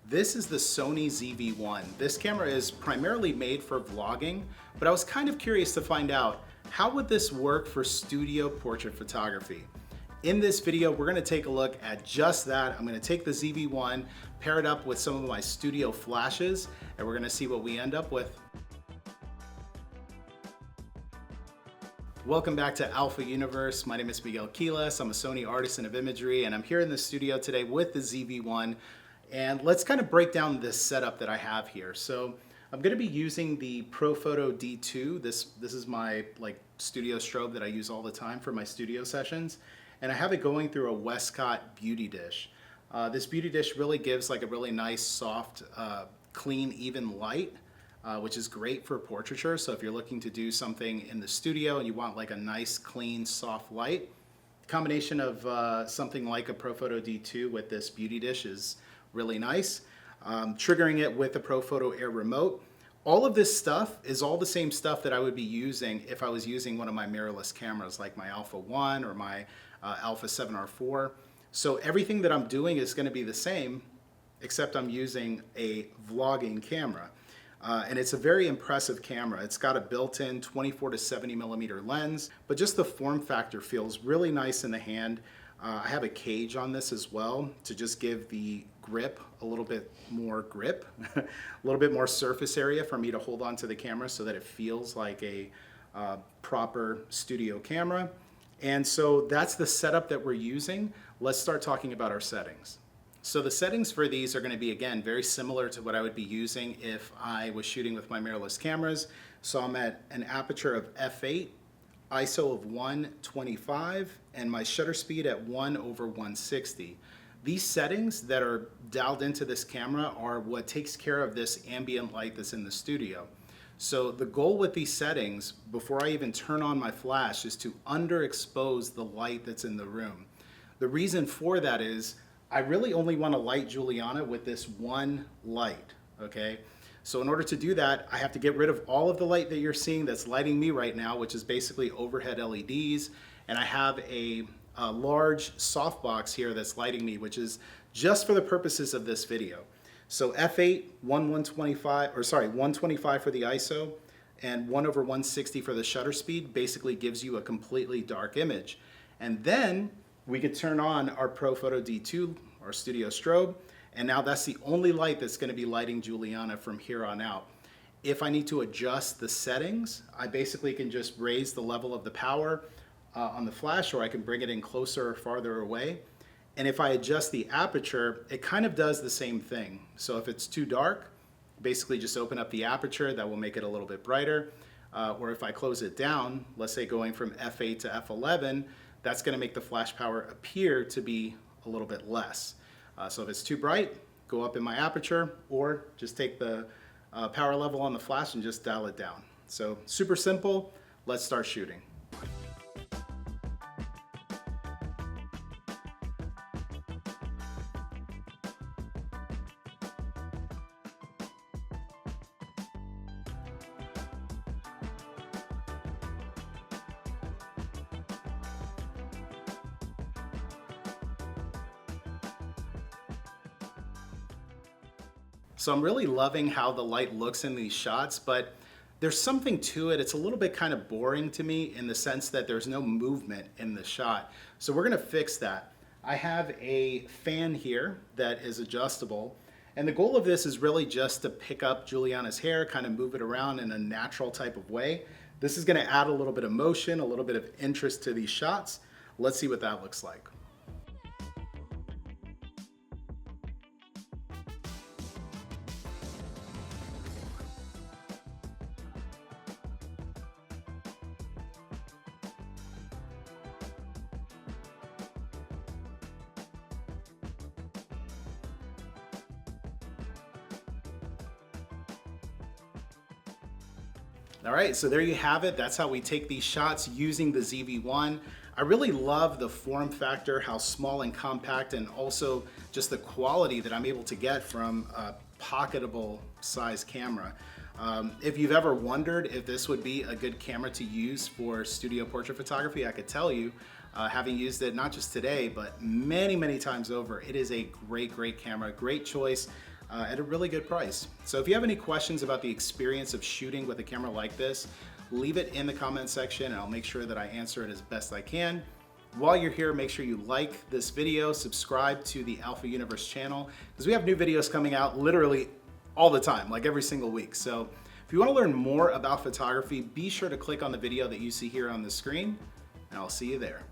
This is the Sony ZV-1. This camera is primarily made for vlogging, but I was kind of curious to find out how would this work for studio portrait photography. In this video, we're gonna take a look at just that. I'm gonna take the ZV-1, pair it up with some of my studio flashes, and we're gonna see what we end up with. Welcome back to Alpha Universe. My name is Miguel Quiles. I'm a Sony Artisan of Imagery, and I'm here in the studio today with the ZV-1. And let's kind of break down this setup that I have here. So I'm going to be using the Profoto D2. This is my studio strobe that I use all the time for my studio sessions. And I have it going through a Westcott beauty dish. This beauty dish really gives like a really nice, soft, clean, even light. Which is great for portraiture. So if you're looking to do something in the studio and you want like a nice, clean, soft light, the combination of something like a Profoto D2 with this beauty dish is really nice. Triggering it with the Profoto Air remote. All of this stuff is all the same stuff that I would be using if I was using one of my mirrorless cameras like my Alpha 1 or my Alpha 7R4. So everything that I'm doing is going to be the same, except I'm using a vlogging camera. And it's a very impressive camera. It's got a built-in 24 to 70 millimeter lens, but just the form factor feels really nice in the hand. I have a cage on this as well to just give the grip a little bit more grip, a little bit more surface area for me to hold onto the camera so that it feels like a proper studio camera. And so that's the setup that we're using. Let's start talking about our settings. So the settings for these are going to be, again, very similar to what I would be using if I was shooting with my mirrorless cameras. So I'm at an aperture of f8, ISO of 125, and my shutter speed at 1/160. These settings that are dialed into this camera are what takes care of this ambient light that's in the studio. So the goal with these settings, before I even turn on my flash, is to underexpose the light that's in the room. The reason for that is I really only want to light Juliana with this one light, okay? So in order to do that, I have to get rid of all of the light that you're seeing that's lighting me right now, which is basically overhead LEDs, and I have a large softbox here that's lighting me, which is just for the purposes of this video. So f8, 125 for the ISO, and 1/160 for the shutter speed basically gives you a completely dark image. And then we could turn on our Profoto D2, our studio strobe, and now that's the only light that's going to be lighting Juliana from here on out. If I need to adjust the settings, I basically can just raise the level of the power on the flash, or I can bring it in closer or farther away. And if I adjust the aperture, it kind of does the same thing. So if it's too dark, basically just open up the aperture, that will make it a little bit brighter. Or if I close it down, let's say going from f8 to f11, that's going to make the flash power appear to be a little bit less. So if it's too bright, go up in my aperture, or just take the power level on the flash and just dial it down. So super simple. Let's start shooting. So I'm really loving how the light looks in these shots, but there's something to it. It's a little bit kind of boring to me in the sense that there's no movement in the shot. So we're gonna fix that. I have a fan here that is adjustable, and the goal of this is really just to pick up Juliana's hair, kind of move it around in a natural type of way. This is gonna add a little bit of motion, a little bit of interest to these shots. Let's see what that looks like. All right, so there you have it. That's how we take these shots using the ZV-1. I really love the form factor, how small and compact, and also just the quality that I'm able to get from a pocketable size camera. If you've ever wondered if this would be a good camera to use for studio portrait photography, I could tell you, having used it not just today, but many, many times over, it is a great, great camera, great choice. at a really good price. So if you have any questions about the experience of shooting with a camera like this, leave it in the comment section and I'll make sure that I answer it as best I can. While you're here, make sure you like this video, subscribe to the Alpha Universe channel, because we have new videos coming out literally all the time, like every single week. So if you want to learn more about photography, be sure to click on the video that you see here on the screen, and I'll see you there.